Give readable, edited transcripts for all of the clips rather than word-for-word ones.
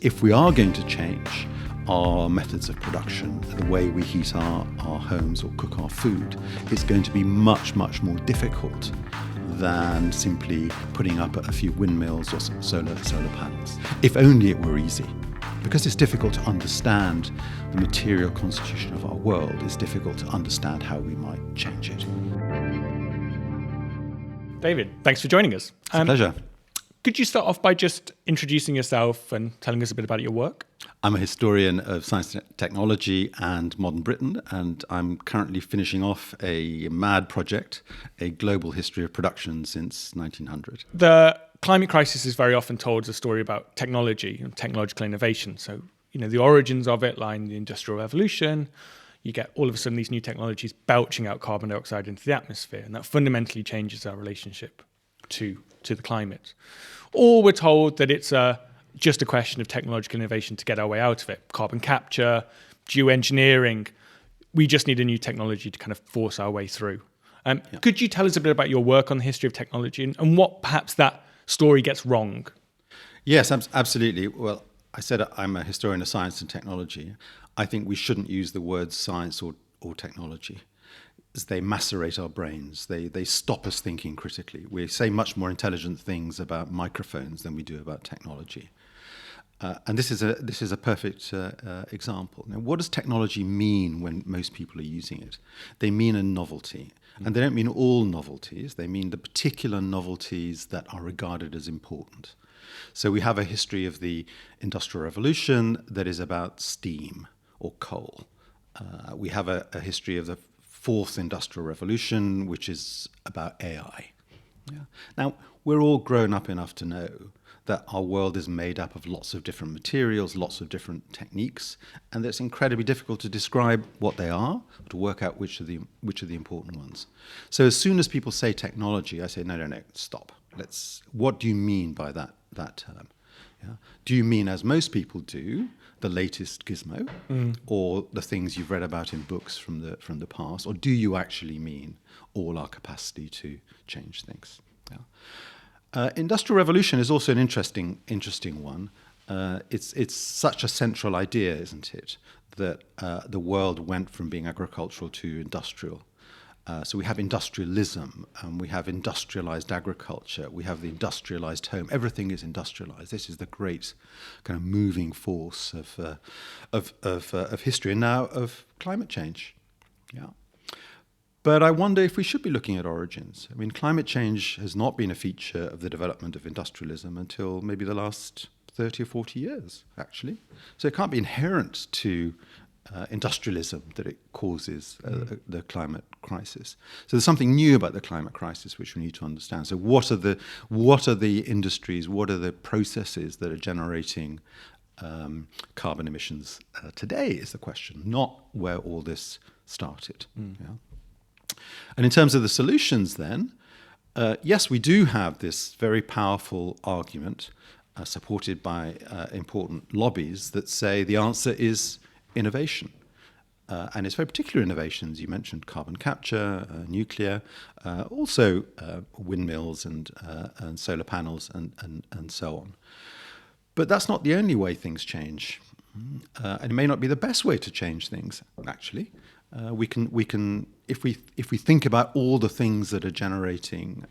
If we are going to change our methods of production, the way we heat our homes or cook our food, it's going to be much, much more difficult than simply putting up a few windmills or solar panels. If only it were easy. Because it's difficult to understand the material constitution of our world, it's difficult to understand how we might change it. David, thanks for joining us. It's a pleasure. Could you start off by just introducing yourself and telling us a bit about your work? I'm a historian of science and technology and modern Britain, and I'm currently finishing off a mad project, a global history of production since 1900. The climate crisis is very often told as a story about technology and technological innovation. So, the origins of it lie in the Industrial Revolution. You get all of a sudden these new technologies belching out carbon dioxide into the atmosphere, and that fundamentally changes our relationship to the climate. Or we're told that it's just a question of technological innovation to get our way out of it. Carbon capture, geoengineering. We just need a new technology to kind of force our way through. Could you tell us a bit about your work on the history of technology and what perhaps that story gets wrong? Yes, absolutely. Well, I said I'm a historian of science and technology. I think we shouldn't use the words science or technology. They macerate our brains. They stop us thinking critically. We say much more intelligent things about microphones than we do about technology. And this is a perfect example. Now, what does technology mean when most people are using it? They mean a novelty. And they don't mean all novelties. They mean the particular novelties that are regarded as important. So we have a history of the Industrial Revolution that is about steam or coal. We have a history of the Fourth Industrial Revolution, which is about AI. Yeah. Now, we're all grown up enough to know that our world is made up of lots of different materials, lots of different techniques, and it's incredibly difficult to describe what they are, to work out which are the important ones. So as soon as people say technology, I say, no, stop. What do you mean by that term? Yeah. Do you mean, as most people do, the latest gizmo, or the things you've read about in books from the past, or do you actually mean all our capacity to change things? Yeah. Industrial Revolution is also an interesting one. It's such a central idea, isn't it, that the world went from being agricultural to industrial. So we have industrialism, we have industrialized agriculture, we have the industrialized home. Everything is industrialized. This is the great kind of moving force of history and now of climate change. Yeah. But I wonder if we should be looking at origins. I mean, climate change has not been a feature of the development of industrialism until maybe the last 30 or 40 years, actually. So it can't be inherent to industrialism that it causes the climate crisis. So there's something new about the climate crisis which we need to understand. So what are the industries, what are the processes that are generating carbon emissions today is the question, not where all this started. Yeah? And in terms of the solutions then, yes, we do have this very powerful argument supported by important lobbies that say the answer is innovation. And it's very particular innovations. You mentioned carbon capture, nuclear, also windmills and solar panels and so on. But that's not the only way things change. And it may not be the best way to change things, actually. We can if we think about all the things that are generating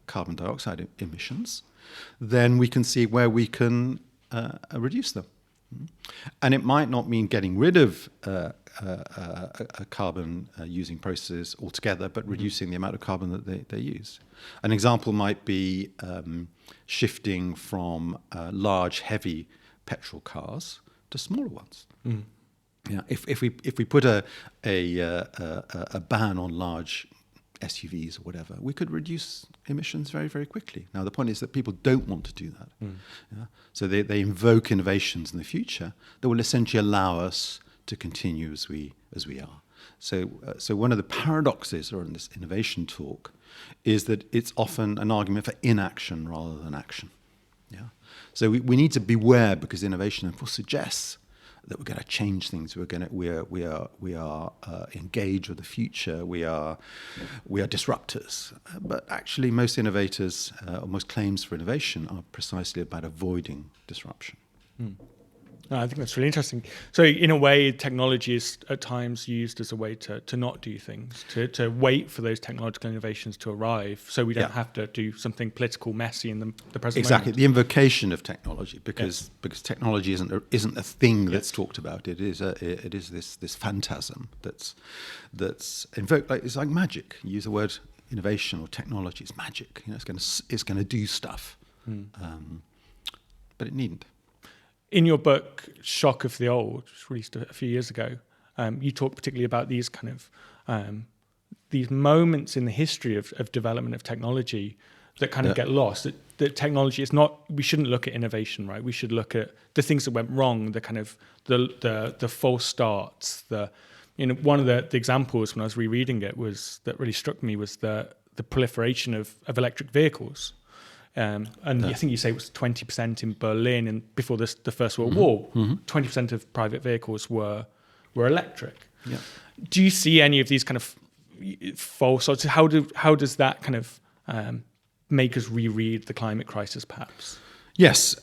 carbon dioxide emissions, then we can see where we can reduce them. And it might not mean getting rid of carbon using processes altogether, but reducing the amount of carbon that they use. An example might be shifting from large, heavy petrol cars to smaller ones. Yeah, if we put a ban on large SUVs or whatever, we could reduce emissions very, very quickly. Now, the point is that people don't want to do that. Yeah? So they invoke innovations in the future that will essentially allow us to continue as we are. So one of the paradoxes in this innovation talk is that it's often an argument for inaction rather than action. Yeah. So we need to beware, because innovation, of course, suggests that we're going to change things. We are engaged with the future. We are disruptors. But actually, most innovators, or most claims for innovation, are precisely about avoiding disruption. No, I think that's really interesting. So in a way, technology is at times used as a way to not do things, to wait for those technological innovations to arrive so we don't have to do something political messy in the present Exactly, moment. the invocation of technology, because technology isn't a thing that's talked about. It is this phantasm that's invoked. It's like magic. You use the word innovation or technology. It's magic. It's going to do stuff, but it needn't. In your book, Shock of the Old, which was released a few years ago, you talk particularly about these kind of these moments in the history of development of technology that kind of get lost. That technology is not. We shouldn't look at innovation, right? We should look at the things that went wrong, the kind of the false starts. One of the examples when I was rereading it that really struck me was the proliferation of electric vehicles. I think you say it was 20% in Berlin, and before the First World War, 20% of private vehicles were electric. Yeah. Do you see any of these kind of false sorts? How does that kind of make us reread the climate crisis, perhaps? Yes.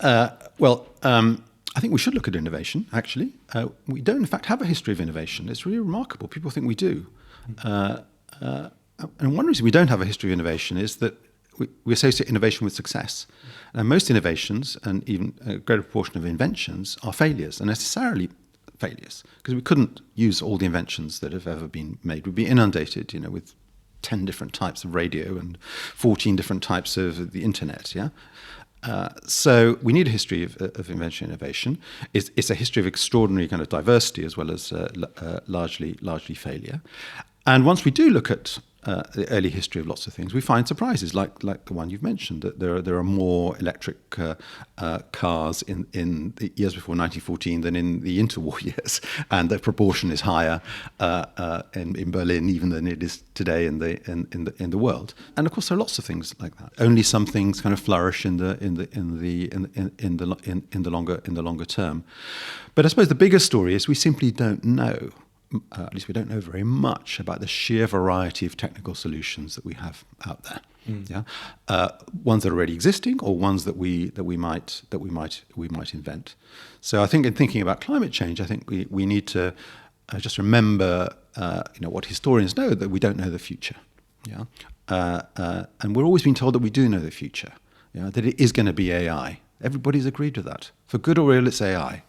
I think we should look at innovation, actually. We don't, in fact, have a history of innovation. It's really remarkable. People think we do. And one reason we don't have a history of innovation is that we associate innovation with success. And most innovations, and even a greater proportion of inventions, are failures, and necessarily failures, because we couldn't use all the inventions that have ever been made. We'd be inundated, with 10 different types of radio and 14 different types of the internet, so we need a history of invention and innovation. It's a history of extraordinary kind of diversity as well as largely failure. And once we do look at the early history of lots of things, we find surprises like the one you've mentioned, that there are more electric cars in the years before 1914 than in the interwar years, and the proportion is higher in Berlin even than it is today in the world. And of course, there are lots of things like that. Only some things kind of flourish in the longer term. But I suppose the bigger story is we simply don't know. At least we don't know very much about the sheer variety of technical solutions that we have out there. Ones that are already existing, or ones that we might invent. So I think in thinking about climate change, I think we need to just remember, what historians know, that we don't know the future. And we're always being told that we do know the future. That it is going to be AI. Everybody's agreed with that. For good or ill, it's AI.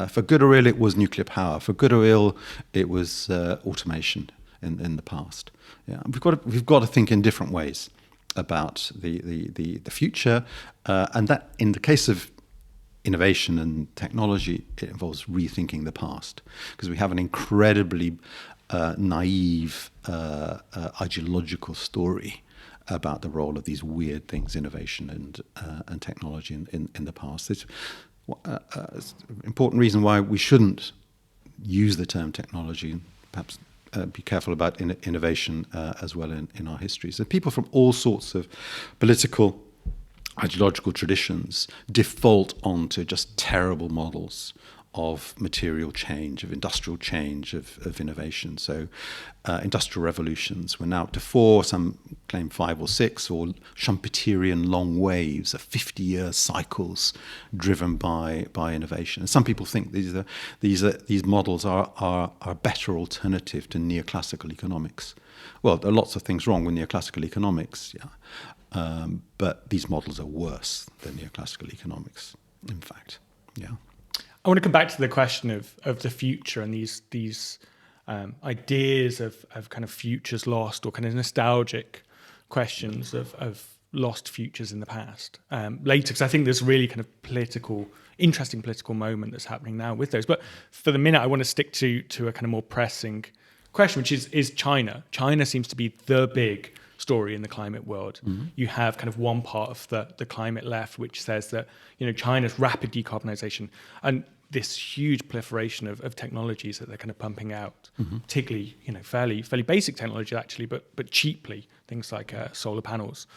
For good or ill, it was nuclear power. For good or ill, it was automation in the past. We've got to think in different ways about the future, and that, in the case of innovation and technology, it involves rethinking the past, because we have an incredibly naive ideological story about the role of these weird things, innovation and technology in the past. It's an important reason why we shouldn't use the term technology, and perhaps be careful about innovation as well in our histories. And people from all sorts of political, ideological traditions default onto just terrible models of material change, of industrial change, of innovation. So industrial revolutions, we're now up to 4, some claim 5 or 6, or Schumpeterian long waves of 50-year cycles driven by innovation. And some people think these models are a better alternative to neoclassical economics. Well, there are lots of things wrong with neoclassical economics, but these models are worse than neoclassical economics, in fact. I want to come back to the question of the future and these ideas of kind of futures lost, or kind of nostalgic questions of lost futures in the past later, because I think there's really kind of interesting political moment that's happening now with those. But for the minute, I want to stick to a kind of more pressing question, which is China. China seems to be the big story in the climate world. Mm-hmm. You have kind of one part of the climate left, which says that China's rapid decarbonization and this huge proliferation of technologies that they're kind of pumping out, particularly fairly basic technology actually, but cheaply, things like solar panels,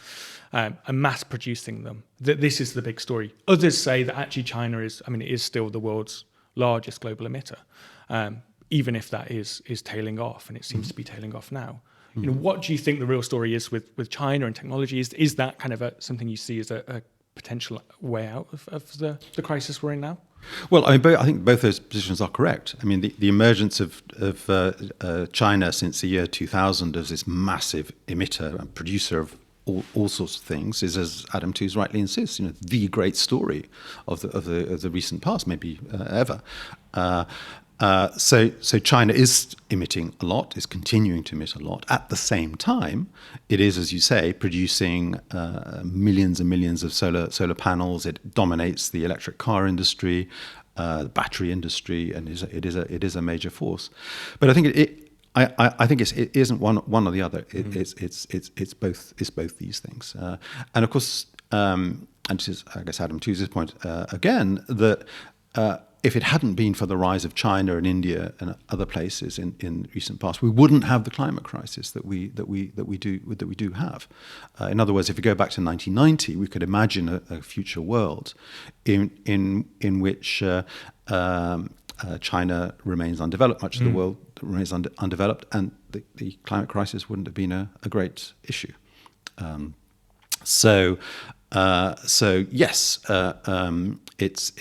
and mass producing them. This is the big story. Others say that actually China it is still the world's largest global emitter, even if that is tailing off, and it seems to be tailing off now. What do you think the real story is with China and technology? Is that kind of something you see as a potential way out of the crisis we're in now? Well, I think both those positions are correct. I mean, the emergence of China since the year 2000 as this massive emitter and producer of all sorts of things is, as Adam Tooze rightly insists, the great story of the recent past, maybe ever. So China is emitting a lot, is continuing to emit a lot. At the same time, it is, as you say, producing millions and millions of solar panels. It dominates the electric car industry, the battery industry, and it is a major force. But I think I think it isn't one or the other. It's both these things. And of course, and this is, I guess, Adam Tooze's point again, that if it hadn't been for the rise of China and India and other places in recent past, we wouldn't have the climate crisis that we do have. In other words, if we go back to 1990, we could imagine a future world in which China remains undeveloped, much of the world remains undeveloped, and the climate crisis wouldn't have been a great issue. So yes, it's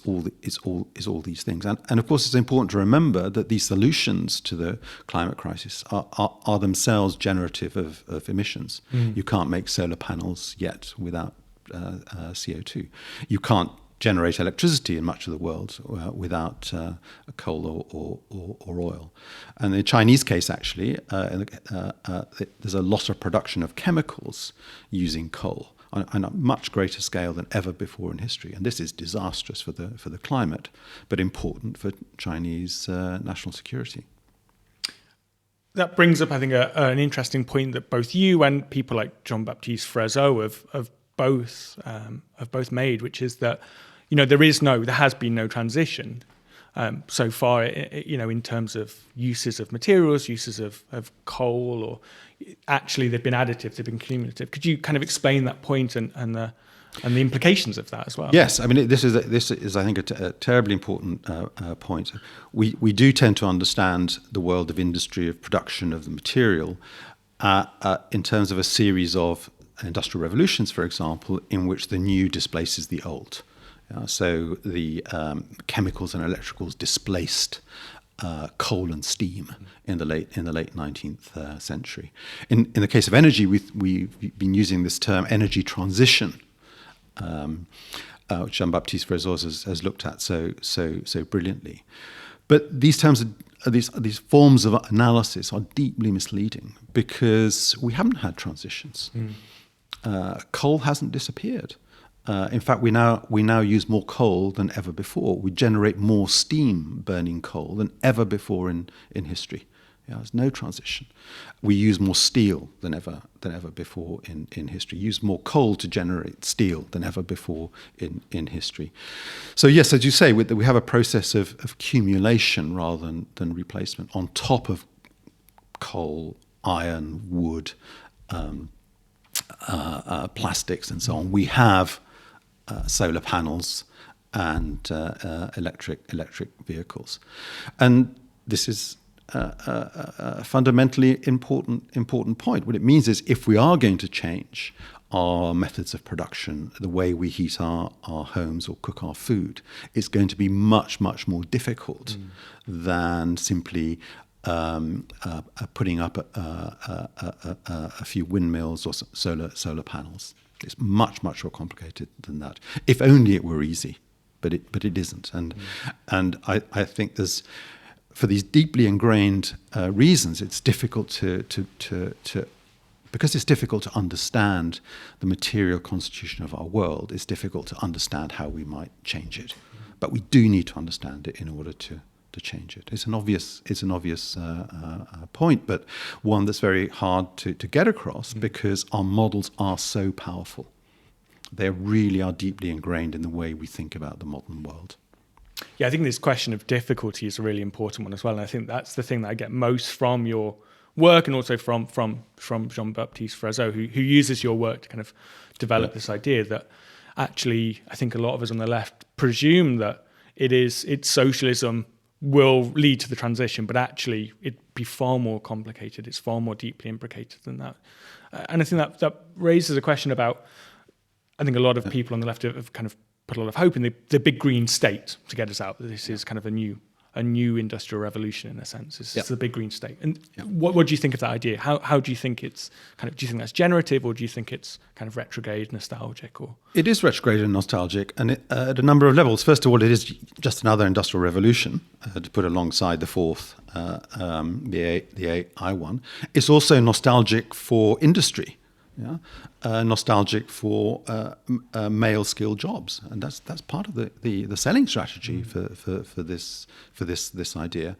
all these things, and of course it's important to remember that these solutions to the climate crisis are themselves generative of emissions. You can't make solar panels yet without CO2. You can't generate electricity in much of the world without coal or oil. And in the Chinese case, actually, there's a lot of production of chemicals using coal on a much greater scale than ever before in history. And this is disastrous for the climate, but important for Chinese national security. That brings up, I think, an interesting point that both you and people like Jean-Baptiste Frézeau have both made, which is that there has been no transition so far, in terms of uses of materials, uses of coal, or actually they've been additive, they've been cumulative. Could you kind of explain that point and the implications of that as well? Yes, I mean this is I think a terribly important point. We do tend to understand the world of industry, of production of the material, in terms of a series of industrial revolutions, for example, in which the new displaces the old. So the chemicals and electricals displaced coal and steam in the late 19th century. In the case of energy, we've been using this term energy transition, which Jean-Baptiste Frézeau has looked at so brilliantly. But these terms these forms of analysis are deeply misleading because we haven't had transitions. Coal hasn't disappeared. In fact, we now use more coal than ever before. We generate more steam burning coal than ever before in history. There's no transition. We use more steel than ever before in history. Use more coal to generate steel than ever before in history. So yes, as you say, we have a process of accumulation rather than replacement on top of coal, iron, wood, plastics, and so on. We have solar panels and electric vehicles, and this is a fundamentally important point. What it means is, if we are going to change our methods of production, the way we heat our homes or cook our food, it's going to be much more difficult than simply putting up a few windmills or solar panels. It's much more complicated than that. If only it were easy, but it isn't. And I think there's, for these deeply ingrained reasons, it's difficult to because it's difficult to understand the material constitution of our world. It's difficult to understand how we might change it, but we do need to understand it in order to change it. It's an obvious point, but one that's very hard to get across because our models are so powerful. They really are deeply ingrained in the way we think about the modern world. Yeah, I think this question of difficulty is a really important one as well. And I think that's the thing that I get most from your work, and also from Jean-Baptiste Frézeau, who uses your work to kind of develop this idea that actually, I think a lot of us on the left presume that it's socialism will lead to the transition, but actually it'd be far more complicated. It's far more deeply imbricated than that. And I think that raises a question about, I think a lot of people on the left have kind of put a lot of hope in the big green state to get us out. This is kind of a new industrial revolution in a sense. It's the big green state. And what do you think of that idea? How do you think it's kind of? Do you think that's generative, or do you think it's kind of retrograde, nostalgic, or? It is retrograde and nostalgic, and at a number of levels. First of all, it is just another industrial revolution to put alongside the fourth, the AI one. It's also nostalgic for industry. Nostalgic for male skilled jobs, and that's part of the selling strategy for this idea.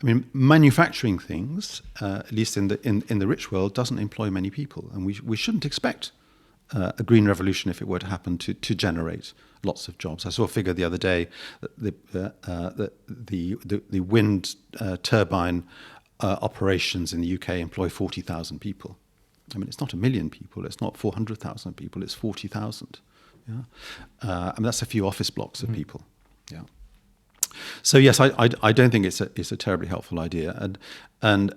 I mean, manufacturing things, at least in the rich world, doesn't employ many people, and we shouldn't expect a green revolution, if it were to happen, to generate lots of jobs. I saw a figure the other day that the wind turbine operations in the UK employ 40,000 people. I mean, it's not 1 million people, it's not 400,000 people, it's 40,000. I mean, that's a few office blocks of people. Yeah. So yes, I don't think it's a terribly helpful idea, and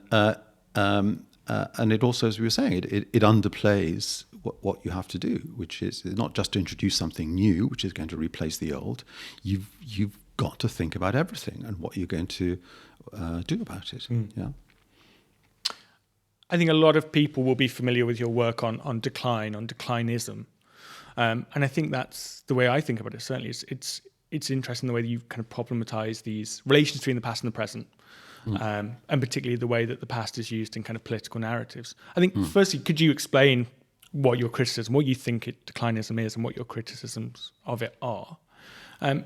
it also, as we were saying, it underplays what you have to do, which is not just to introduce something new, which is going to replace the old. You've got to think about everything and what you're going to do about it. Yeah. I think a lot of people will be familiar with your work on declinism, and I think that's the way I think about it. Certainly, it's interesting the way that you kind of problematize these relations between the past and the present, and particularly the way that the past is used in kind of political narratives. I think, firstly, could you explain what your criticism, what you think declinism is, and what your criticisms of it are, and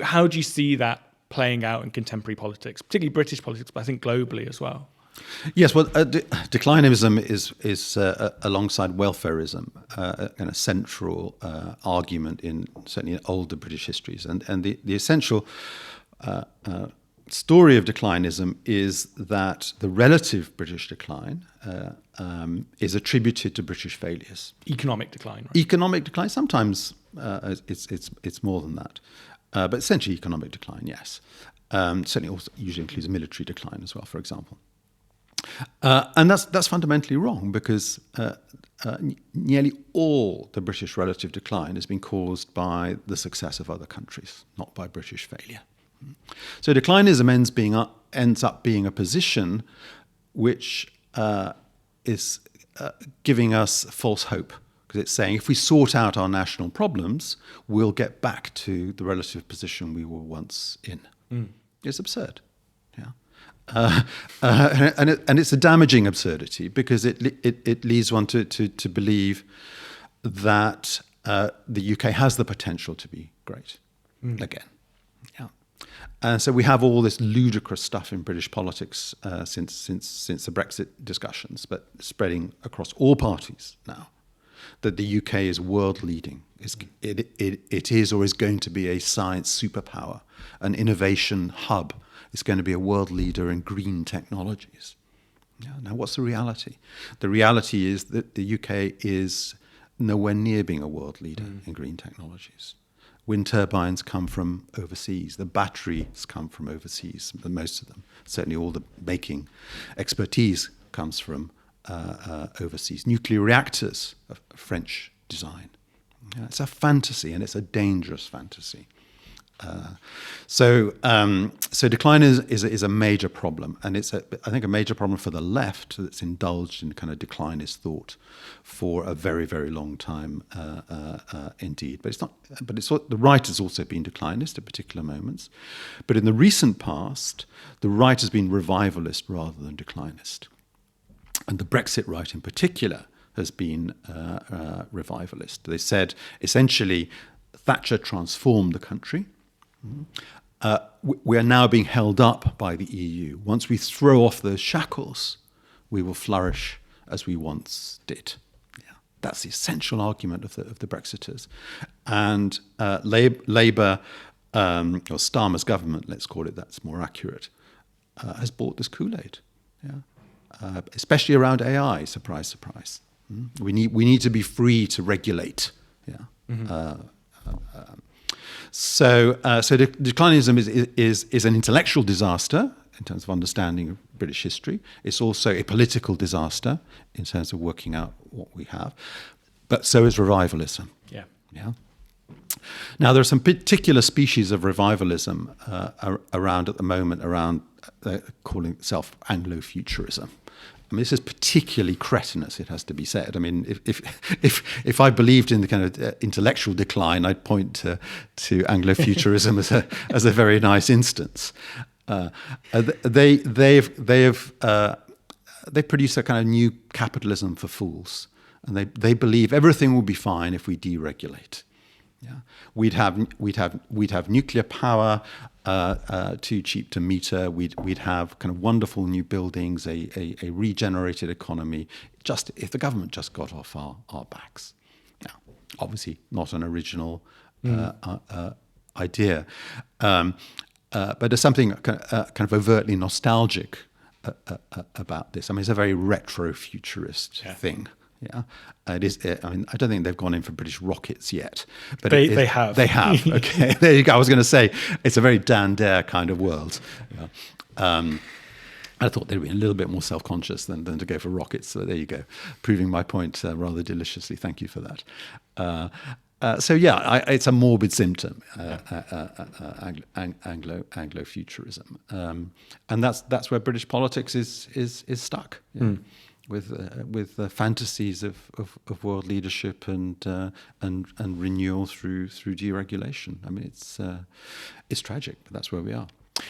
how do you see that playing out in contemporary politics, particularly British politics, but I think globally as well? Yes, well, declinism is alongside welfarism a kind of central argument in certainly older British histories, and the essential story of declinism is that the relative British decline is attributed to British failures. Economic decline, right? Economic decline. Sometimes it's more than that, but essentially economic decline. Yes, certainly also usually includes military decline as well, for example. And that's fundamentally wrong, because nearly all the British relative decline has been caused by the success of other countries, not by British failure. So declinism ends up being a position which is giving us false hope, because it's saying if we sort out our national problems, we'll get back to the relative position we were once in. It's absurd. And it's a damaging absurdity, because it leads one to believe that the UK has the potential to be great again. Yeah. And so we have all this ludicrous stuff in British politics since the Brexit discussions, but spreading across all parties now, that the UK is world leading. It is or is going to be a science superpower, an innovation hub. It's going to be a world leader in green technologies. Yeah, now, what's the reality? The reality is that the UK is nowhere near being a world leader in green technologies. Wind turbines come from overseas. The batteries come from overseas, most of them. Certainly all the making expertise comes from overseas. Nuclear reactors are French design. Yeah, it's a fantasy, and it's a dangerous fantasy. So decline is a major problem, and it's I think a major problem for the left that's indulged in kind of declinist thought for a very, very long time indeed. But it's not. But the right has also been declinist at particular moments. But in the recent past, the right has been revivalist rather than declinist, and the Brexit right in particular has been revivalist. They said essentially Thatcher transformed the country. We are now being held up by the EU. Once we throw off those shackles, we will flourish as we once did. Yeah. That's the essential argument of the Brexiters. And Labour, or Starmer's government, let's call it, that's more accurate, has bought this Kool-Aid. Yeah. Especially around AI, surprise, surprise. We need to be free to regulate. Yeah. So declinism is an intellectual disaster in terms of understanding of British history. It's also a political disaster in terms of working out what we have. But so is revivalism. Yeah. Yeah. Now, there are some particular species of revivalism around at the moment, around calling itself Anglo-futurism. I mean, this is particularly cretinous, it has to be said. I mean, if I believed in the kind of intellectual decline, I'd point to Anglo-futurism as a very nice instance. They produce a kind of new capitalism for fools, and they believe everything will be fine if we deregulate. Yeah, we'd have nuclear power, too cheap to meter. We'd have kind of wonderful new buildings, a regenerated economy. Just if the government just got off our backs. Yeah, obviously not an original idea, but there's something kind of overtly nostalgic about this. I mean, it's a very retro-futurist thing. Yeah, it is. I mean, I don't think they've gone in for British rockets yet, but they have. They have. Okay, there you go. I was going to say it's a very Dan Dare kind of world. Yeah. I thought they'd be a little bit more self-conscious than to go for rockets. So there you go, proving my point rather deliciously. Thank you for that. So yeah, it's a morbid symptom, Anglo-futurism, and that's where British politics is stuck. Yeah. With fantasies of world leadership and renewal through deregulation. I mean, it's tragic, but that's where we are.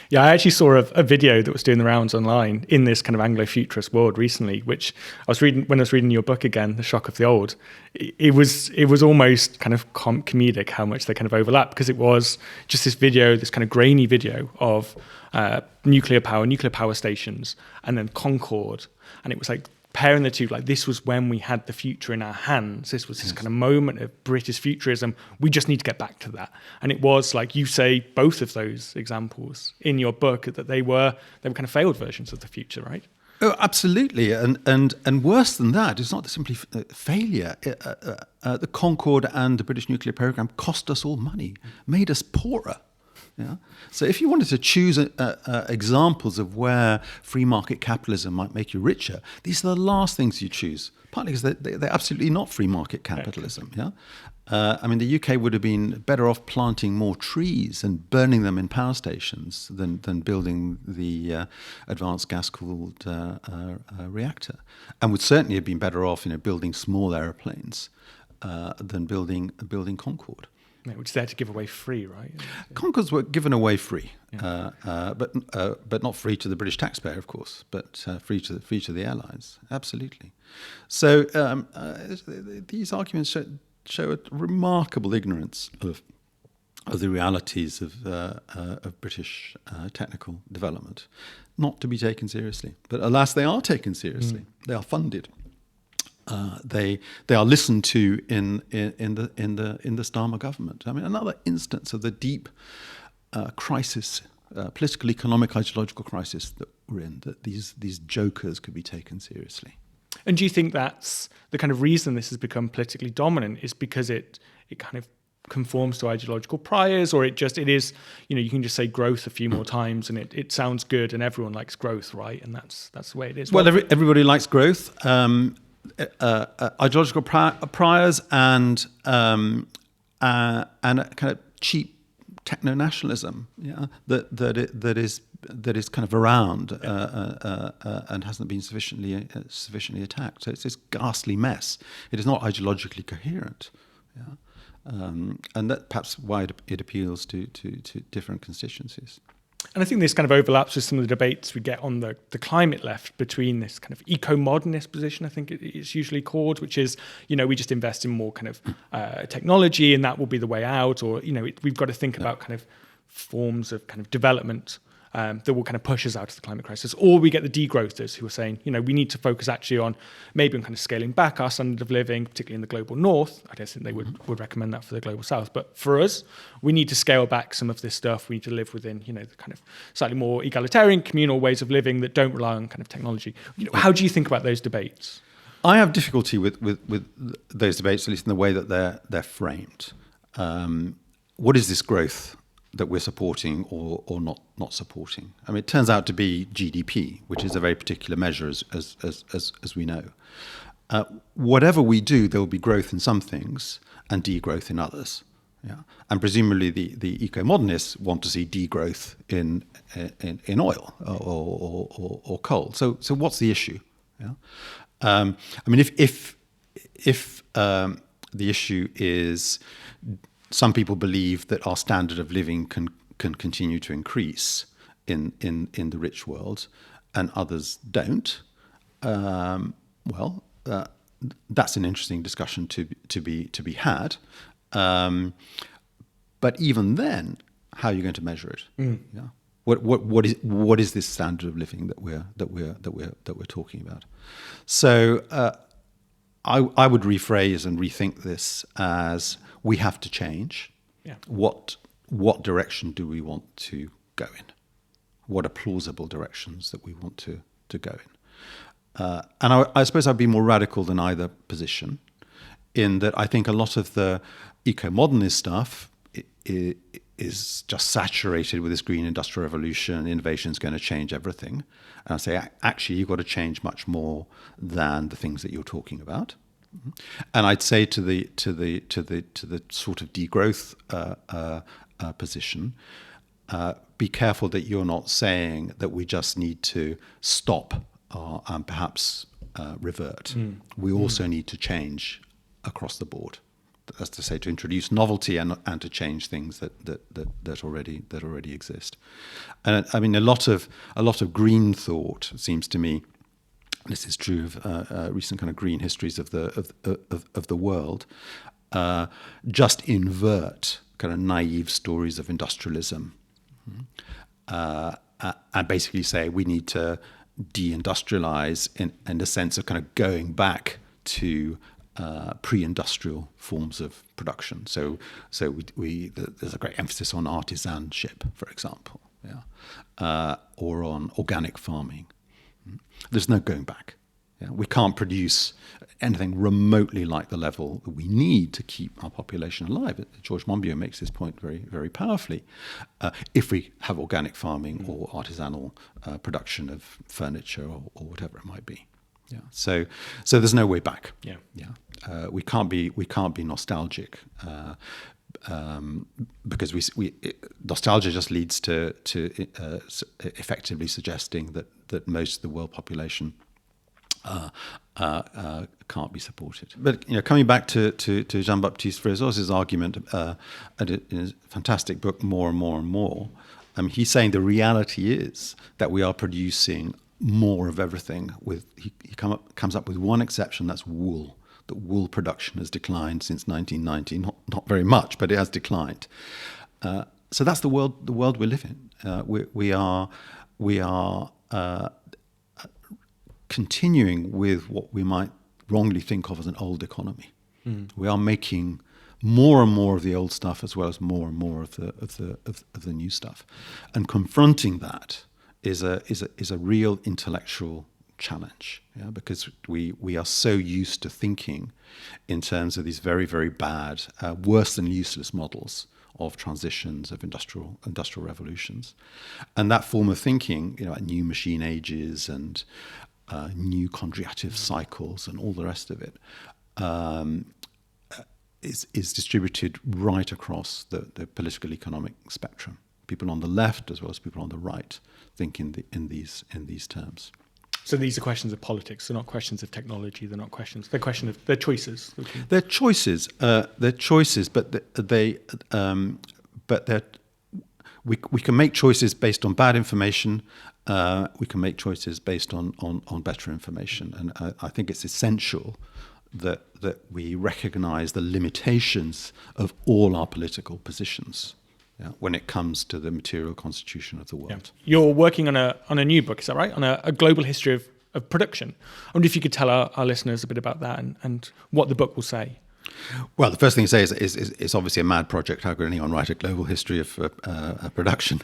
Yeah, I actually saw a video that was doing the rounds online in this kind of Anglo-futurist world recently, which I was reading when I was reading your book again, The Shock of the Old. It was almost kind of comedic how much they kind of overlap, because it was just this video, this kind of grainy video of nuclear power stations, and then Concorde, and it was like pairing the two, like this was when we had the future in our hands. This was this kind of moment of British futurism. We just need to get back to that. And it was like you say both of those examples in your book, that they were kind of failed versions of the future, right? Oh, absolutely, and worse than that, it's not simply failure. The Concorde and the British nuclear program cost us all money, made us poorer. Yeah. So if you wanted to choose examples of where free market capitalism might make you richer, these are the last things you choose, partly because they're absolutely not free market capitalism. Yeah. I mean, the UK would have been better off planting more trees and burning them in power stations than building the advanced gas-cooled reactor, and would certainly have been better off, building small aeroplanes than building Concorde. Yeah, which is there to give away free, right? Concords were given away free, but not free to the British taxpayer, of course, but free to the airlines. Absolutely. So these arguments show a remarkable ignorance of the realities of British technical development, not to be taken seriously. But alas, they are taken seriously. They are funded. They are listened to in the Starmer government. I mean, another instance of the deep crisis, political, economic, ideological crisis that we're in. That these jokers could be taken seriously. And do you think that's the kind of reason this has become politically dominant? Is because it kind of conforms to ideological priors, or it is, you can just say growth a few more times and it sounds good and everyone likes growth, right? And that's the way it is. Well, everybody likes growth. Ideological priors and a kind of cheap techno-nationalism, that is kind of around and hasn't been sufficiently attacked. So it's this ghastly mess. It is not ideologically coherent, and that perhaps why it appeals to different constituencies. And I think this kind of overlaps with some of the debates we get on the climate left, between this kind of eco-modernist position, I think it's usually called, which is, we just invest in more kind of technology and that will be the way out, or, we've got to think about kind of forms of kind of development that will kind of push us out of the climate crisis. Or we get the degrowthers who are saying, we need to focus actually on kind of scaling back our standard of living, particularly in the global north. I don't think they would recommend that for the global south. But for us, we need to scale back some of this stuff. We need to live within, the kind of slightly more egalitarian, communal ways of living that don't rely on kind of technology. How do you think about those debates? I have difficulty with those debates, at least in the way that they're framed. What is this growth that we're supporting or not supporting? I mean, it turns out to be GDP, which is a very particular measure, as we know. Whatever we do, there will be growth in some things and degrowth in others. Yeah, and presumably the eco-modernists want to see degrowth in oil or coal. So what's the issue? Yeah, I mean, if the issue is some people believe that our standard of living can continue to increase in the rich world, and others don't, that's an interesting discussion to be had. But even then, how are you going to measure it? Yeah. What is this standard of living that we're talking about? So I would rephrase and rethink this as we have to change. Yeah. What direction do we want to go in? What are plausible directions that we want to go in? And I suppose I'd be more radical than either position, in that I think a lot of the eco-modernist stuff is just saturated with this green industrial revolution. Innovation is going to change everything, and I say actually you've got to change much more than the things that you're talking about. And I'd say to the sort of degrowth position, be careful that you're not saying that we just need to stop and perhaps revert. We also need to change across the board. That's to say, to introduce novelty and to change things that already exist. And I mean, a lot of green thought seems to me. This is true of recent kind of green histories of the world. Just invert kind of naive stories of industrialism, and basically say we need to deindustrialize in the sense of kind of going back to pre-industrial forms of production. So there's a great emphasis on artisanship, for example, or on organic farming. There's no going back. Yeah? We can't produce anything remotely like the level that we need to keep our population alive. George Monbiot makes this point very, very powerfully. If we have organic farming or artisanal production of furniture or whatever it might be. Yeah. So there's no way back. Yeah. Yeah. We can't be nostalgic. Because nostalgia just leads to effectively suggesting that most of the world population can't be supported. But coming back to Jean-Baptiste Frezos's argument, in his fantastic book More and More and More, he's saying the reality is that we are producing more of everything. He comes up with one exception, that's wool. That wool production has declined since 1990, not very much, but it has declined. So that's the world we live in. We are continuing with what we might wrongly think of as an old economy. We are making more and more of the old stuff as well as more and more of the new stuff, and confronting that is a real intellectual challenge, because we are so used to thinking in terms of these very, very bad, worse than useless models of transitions, of industrial revolutions, and that form of thinking, new machine ages and new chondriative cycles and all the rest of it, is distributed right across the political economic spectrum. People on the left as well as people on the right think in these terms. So these are questions of politics. They're not questions of technology. They're not questions. They're questions of their choices. They're choices. They're choices, but we can make choices based on bad information. We can make choices based on better information, and I think it's essential that we recognise the limitations of all our political positions. When it comes to the material constitution of the world. You're working on a new book, is that right? On a global history of production. I wonder if you could tell our listeners a bit about that and what the book will say. Well, the first thing to say is it's obviously a mad project. How could anyone write a global history of production?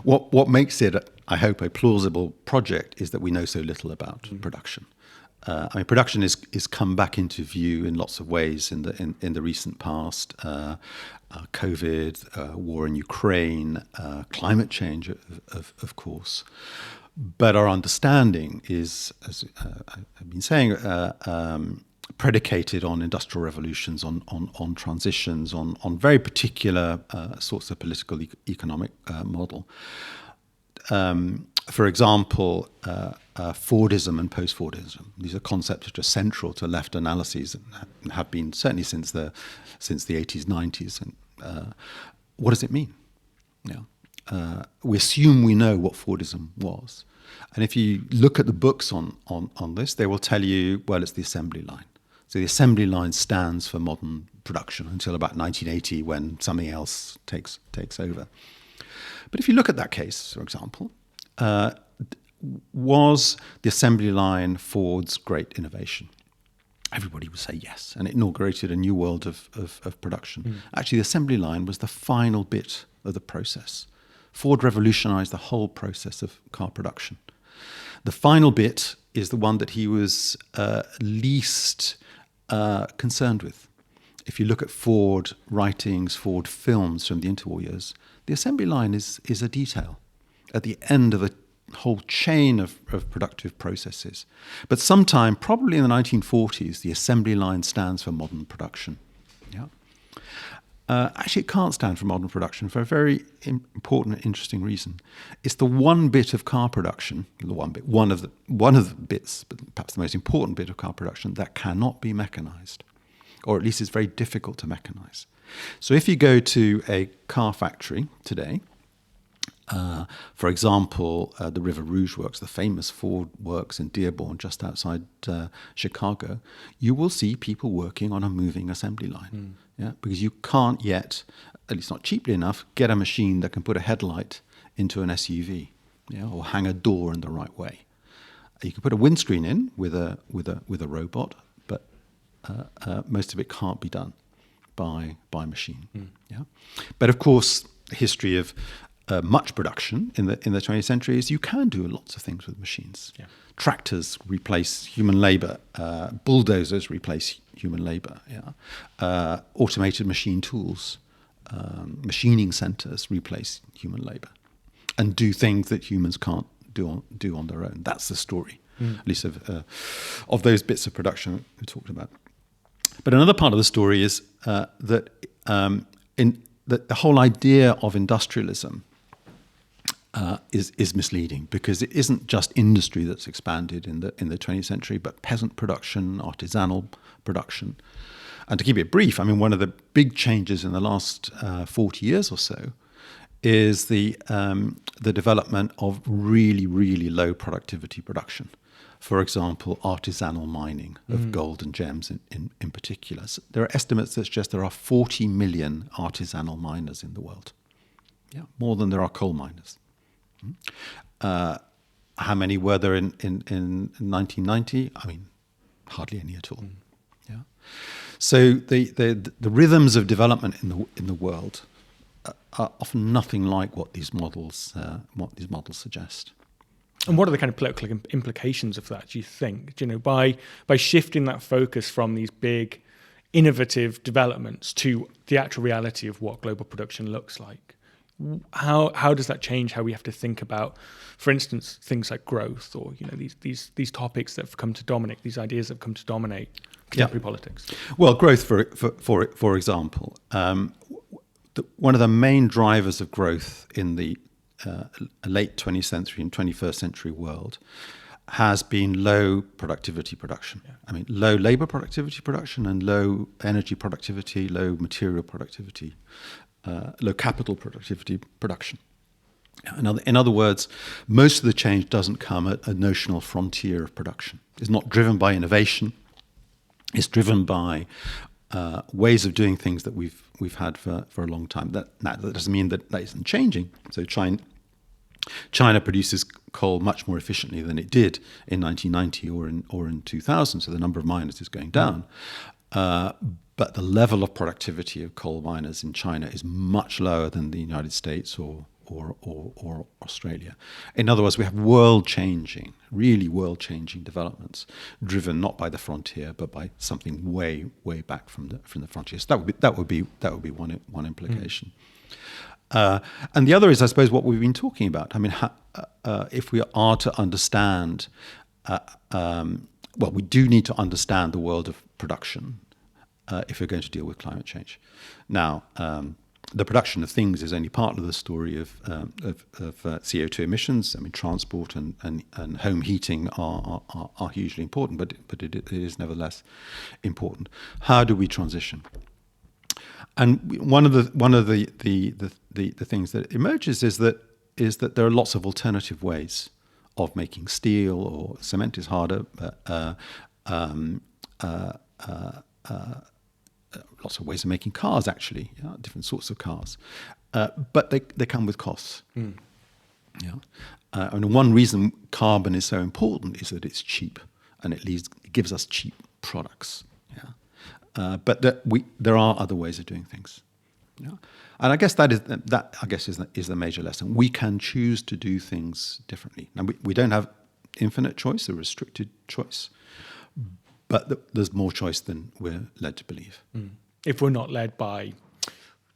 What makes it, I hope, a plausible project is that we know so little about production. Production is come back into view in lots of ways in the recent past. COVID, war in Ukraine, climate change, of course. But our understanding is, as I've been saying, predicated on industrial revolutions, on transitions, on very particular sorts of political economic model. For example, Fordism and post-Fordism. These are concepts which are central to left analyses and have been certainly since the 80s, 90s. And what does it mean? We assume we know what Fordism was. And if you look at the books on this, they will tell you, well, it's the assembly line. So the assembly line stands for modern production until about 1980, when something else takes over. But if you look at that case, for example, was the assembly line Ford's great innovation? Everybody would say yes, and it inaugurated a new world of production. Actually, the assembly line was the final bit of the process. Ford revolutionized the whole process of car production. The final bit is the one that he was least concerned with. If you look at Ford writings, Ford films from the interwar years, the assembly line is a detail at the end of a whole chain of productive processes. But sometime, probably in the 1940s, the assembly line stands for modern production. Actually, it can't stand for modern production for a very important and interesting reason. It's the one bit of car production, one of the bits, but perhaps the most important bit of car production, that cannot be mechanized, or at least is very difficult to mechanize. So if you go to a car factory today, for example, the River Rouge works, the famous Ford works in Dearborn, just outside Chicago, you will see people working on a moving assembly line. Because you can't yet, at least not cheaply enough, get a machine that can put a headlight into an SUV, or hang a door in the right way. You can put a windscreen in with a robot, but most of it can't be done by machine. But of course, the history of much production in the 20th century is you can do lots of things with machines. Tractors replace human labor. Bulldozers replace human labor. Automated machine tools, machining centers replace human labor, and do things that humans can't do on their own. That's the story, at least of those bits of production we talked about. But another part of the story is that the whole idea of industrialism is misleading, because it isn't just industry that's expanded in the 20th century, but peasant production, artisanal production. And to keep it brief, I mean, one of the big changes in the last 40 years or so is the development of really, really low productivity production. For example, artisanal mining of gold and gems in particular. So there are estimates that suggest there are 40 million artisanal miners in the world. More than there are coal miners. How many were there in 1990? I mean, hardly any at all. So the rhythms of development in the world are often nothing like what these models suggest. And what are the kind of political implications of that, do you think? By shifting that focus from these big innovative developments to the actual reality of what global production looks like, how does that change how we have to think about, for instance, things like growth, or these topics that have come to dominate, these ideas that have come to dominate contemporary politics? Well, growth, for example, one of the main drivers of growth in the late 20th century and 21st century world has been low productivity production. I mean, low labor productivity production and low energy productivity, low material productivity, low capital productivity production. In other words, most of the change doesn't come at a notional frontier of production. It's not driven by innovation. It's driven by ways of doing things that we've had for a long time. That doesn't mean that isn't changing. So China produces coal much more efficiently than it did in 1990 or in 2000. So the number of miners is going down. But the level of productivity of coal miners in China is much lower than the United States or Australia. In other words, we have really world-changing developments, driven not by the frontier, but by something way back from the frontier. So that would be one implication. And the other is, I suppose, what we've been talking about. I mean, if we are to understand, we do need to understand the world of production if we're going to deal with climate change. Now, the production of things is only part of the story of CO2 emissions. I mean, transport and home heating are hugely important, but it is nevertheless important. How do we transition? And one of the things that emerges is that there are lots of alternative ways of making steel, or cement is harder, but lots of ways of making cars, actually, different sorts of cars. But they come with costs. Yeah. And one reason carbon is so important is that it's cheap, and it gives us cheap products. Yeah. But there are other ways of doing things. Yeah. And I guess is the major lesson. We can choose to do things differently. Now, we don't have infinite choice, a restricted choice, but there's more choice than we're led to believe. If we're not led by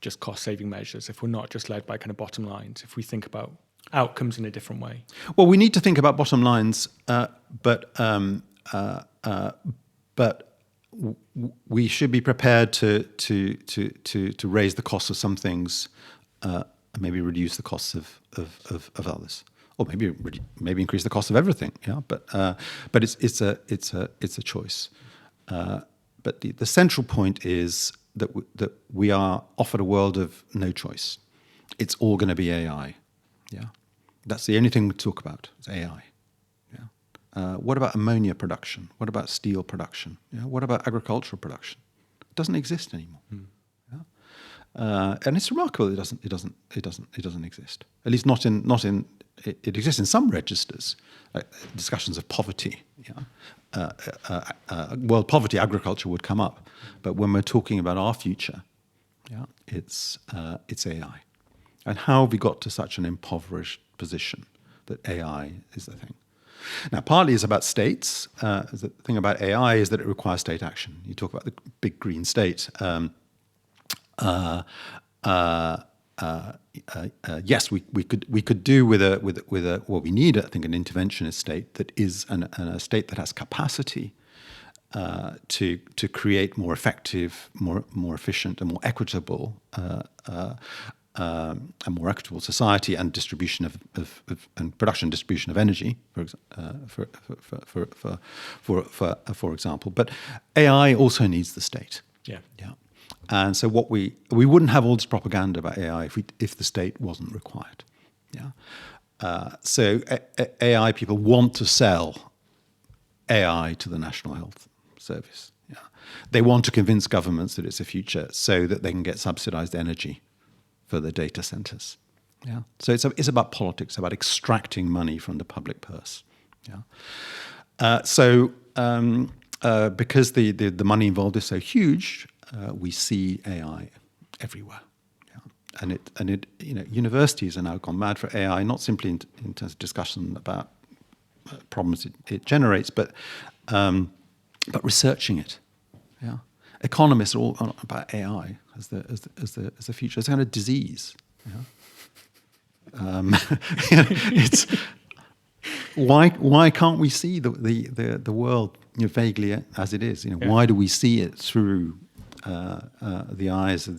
just cost-saving measures, if we're not just led by kind of bottom lines, if we think about outcomes in a different way. Well, we need to think about bottom lines, but we should be prepared to raise the costs of some things, and maybe reduce the costs of others, or maybe increase the cost of everything. Yeah, but it's a choice. But the central point is that we are offered a world of no choice. It's all going to be AI. Yeah, that's the only thing we talk about. It's AI. What about ammonia production? What about steel production? What about agricultural production? It doesn't exist anymore. And it's remarkable it doesn't exist. At least not in. It exists in some registers, discussions of poverty. World poverty, agriculture would come up, but when we're talking about our future, it's AI. And how have we got to such an impoverished position that AI is the thing? Now, partly it's about states. The thing about AI is that it requires state action. You talk about the big green state. Yes, we could do with a well, we need, I think, an interventionist state that is a state that has capacity to create more effective, more efficient, and more equitable a more equitable society and distribution and production and distribution of energy, for example. But AI also needs the state. Yeah. And so we wouldn't have all this propaganda about AI if the state wasn't required. Yeah. So AI people want to sell AI to the National Health Service. Yeah. They want to convince governments that it's a future so that they can get subsidized energy for the data centers. Yeah. So it's about politics, about extracting money from the public purse. Yeah. Because the money involved is so huge, we see AI everywhere. Yeah. And it universities are now gone mad for AI, not simply in terms of discussion about problems it generates, but researching it. Yeah. Economists are all about AI as the future. It's a kind of disease. Yeah. It's why can't we see the world vaguely as it is? Why do we see it through the eyes of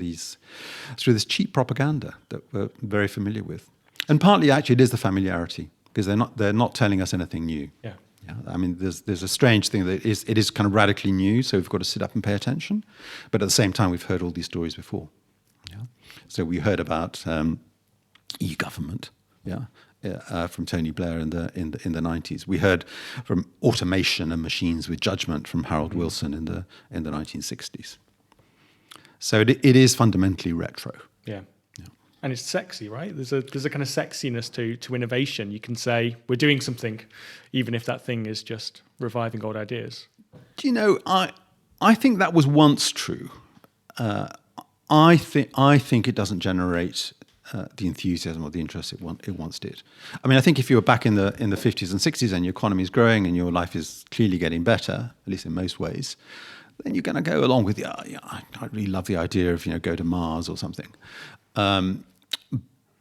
through this cheap propaganda that we're very familiar with? And partly, actually, it is the familiarity, because they're not telling us anything new. Yeah. Yeah, I mean, there's a strange thing that it is kind of radically new, so we've got to sit up and pay attention. But at the same time, we've heard all these stories before. Yeah. So we heard about e-government, from Tony Blair in the 90s. We heard from automation and machines with judgment from Harold Wilson in the 1960s. So it is fundamentally retro. Yeah. And it's sexy, right? There's a kind of sexiness to innovation. You can say we're doing something, even if that thing is just reviving old ideas. Do you know, I think that was once true. I think it doesn't generate the enthusiasm or the interest it once did. I mean, I think if you were back in the 50s and 60s and your economy is growing and your life is clearly getting better, at least in most ways, then you're going to go along with I really love the idea of go to Mars or something.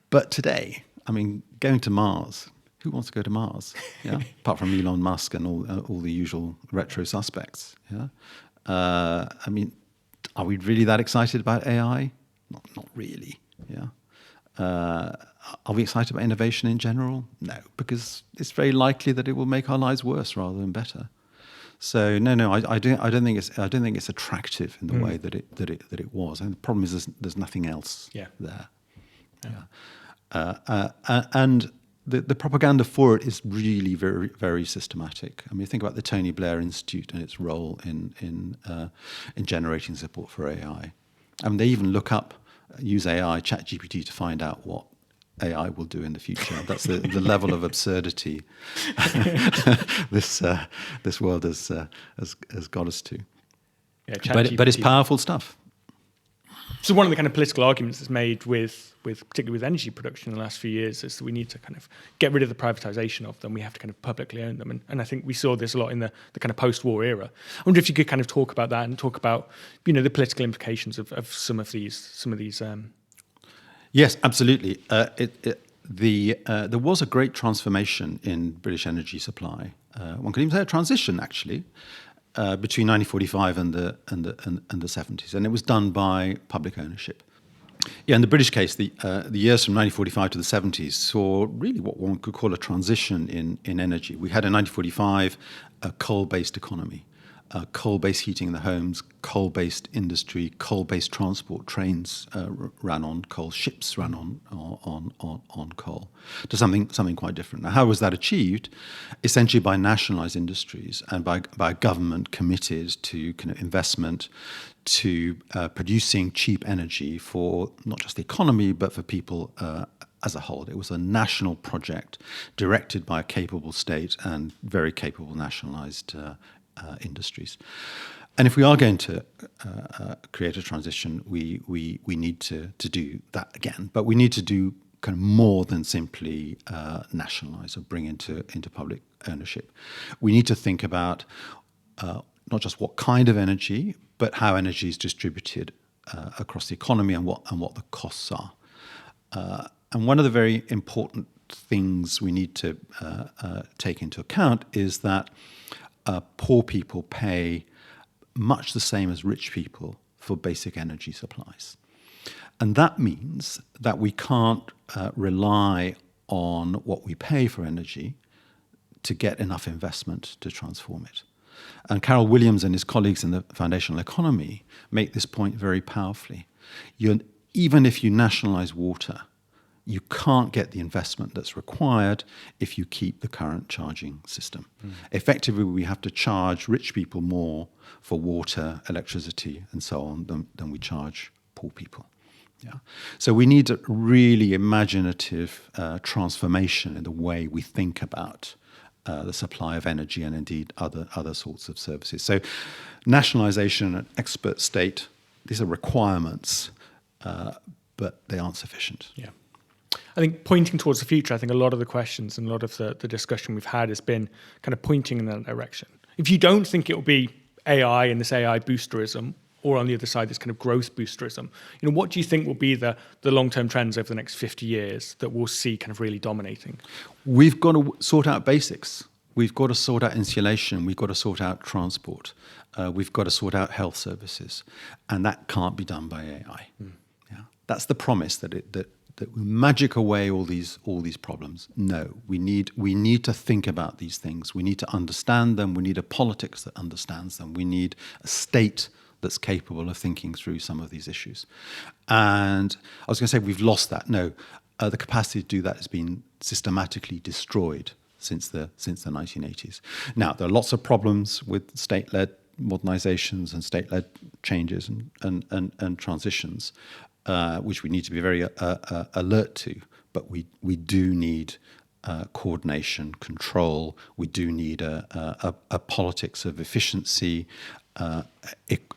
But today, I mean, going to Mars, who wants to go to Mars? Yeah, apart from Elon Musk and all the usual retro suspects. Yeah, I mean, are we really that excited about AI? Not really. Yeah. Are we excited about innovation in general? No, because it's very likely that it will make our lives worse rather than better. So no, I don't think it's attractive in the way that it was. And the problem is there's nothing else there. Yeah. And the propaganda for it is really very, very systematic. I mean, think about the Tony Blair Institute and its role in generating support for AI. I mean, they even use AI, ChatGPT, to find out what AI will do in the future. That's the level of absurdity this world has got us to. Yeah, but it's powerful stuff. So one of the kind of political arguments that's made with particularly with energy production in the last few years is that we need to kind of get rid of the privatization of them. We have to kind of publicly own them. And I think we saw this a lot in the kind of post-war era. I wonder if you could kind of talk about that and talk about, the political implications of some of these. Yes, absolutely. There was a great transformation in British energy supply. One could even say a transition, actually, between 1945 and the 70s, and it was done by public ownership. Yeah, in the British case, the years from 1945 to the 70s saw really what one could call a transition in energy. We had in 1945 a coal-based economy. Coal-based heating in the homes, coal-based industry, coal-based transport. Trains ran on coal, ships ran on coal, to something quite different. Now, how was that achieved? Essentially by nationalised industries and by a government committed to kind of investment, to producing cheap energy for not just the economy but for people as a whole. It was a national project directed by a capable state and very capable nationalised industries. And if we are going to create a transition, we need to do that again. But we need to do kind of more than simply nationalise or bring into public ownership. We need to think about not just what kind of energy, but how energy is distributed across the economy and what the costs are. And one of the very important things we need to take into account is that poor people pay much the same as rich people for basic energy supplies. And that means that we can't rely on what we pay for energy to get enough investment to transform it. And Carol Williams and his colleagues in the foundational economy make this point very powerfully. Even if you nationalize water, you can't get the investment that's required if you keep the current charging system. Effectively, we have to charge rich people more for water, electricity, and so on than we charge poor people. Yeah. So we need a really imaginative transformation in the way we think about the supply of energy and indeed other sorts of services. So nationalisation and expert state, these are requirements, but they aren't sufficient. Yeah. I think pointing towards the future, I think a lot of the questions and a lot of the discussion we've had has been kind of pointing in that direction. If you don't think it will be AI and this AI boosterism, or on the other side, this kind of growth boosterism, what do you think will be the long-term trends over the next 50 years that we'll see kind of really dominating? We've got to sort out basics. We've got to sort out insulation. We've got to sort out transport. We've got to sort out health services. And that can't be done by AI. Yeah. That's the promise that we magic away all these problems. No, we need to think about these things. We need to understand them. We need a politics that understands them. We need a state that's capable of thinking through some of these issues. And I was going to say we've lost that. No, the capacity to do that has been systematically destroyed since the 1980s. Now, there are lots of problems with state-led modernizations and state-led changes and transitions, which we need to be very alert to. But we do need coordination, control. We do need a politics of efficiency,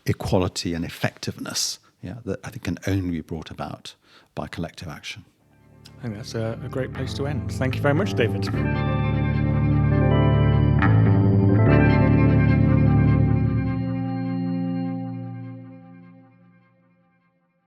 equality, and effectiveness. Yeah, that I think can only be brought about by collective action. I think that's a great place to end. Thank you very much, David.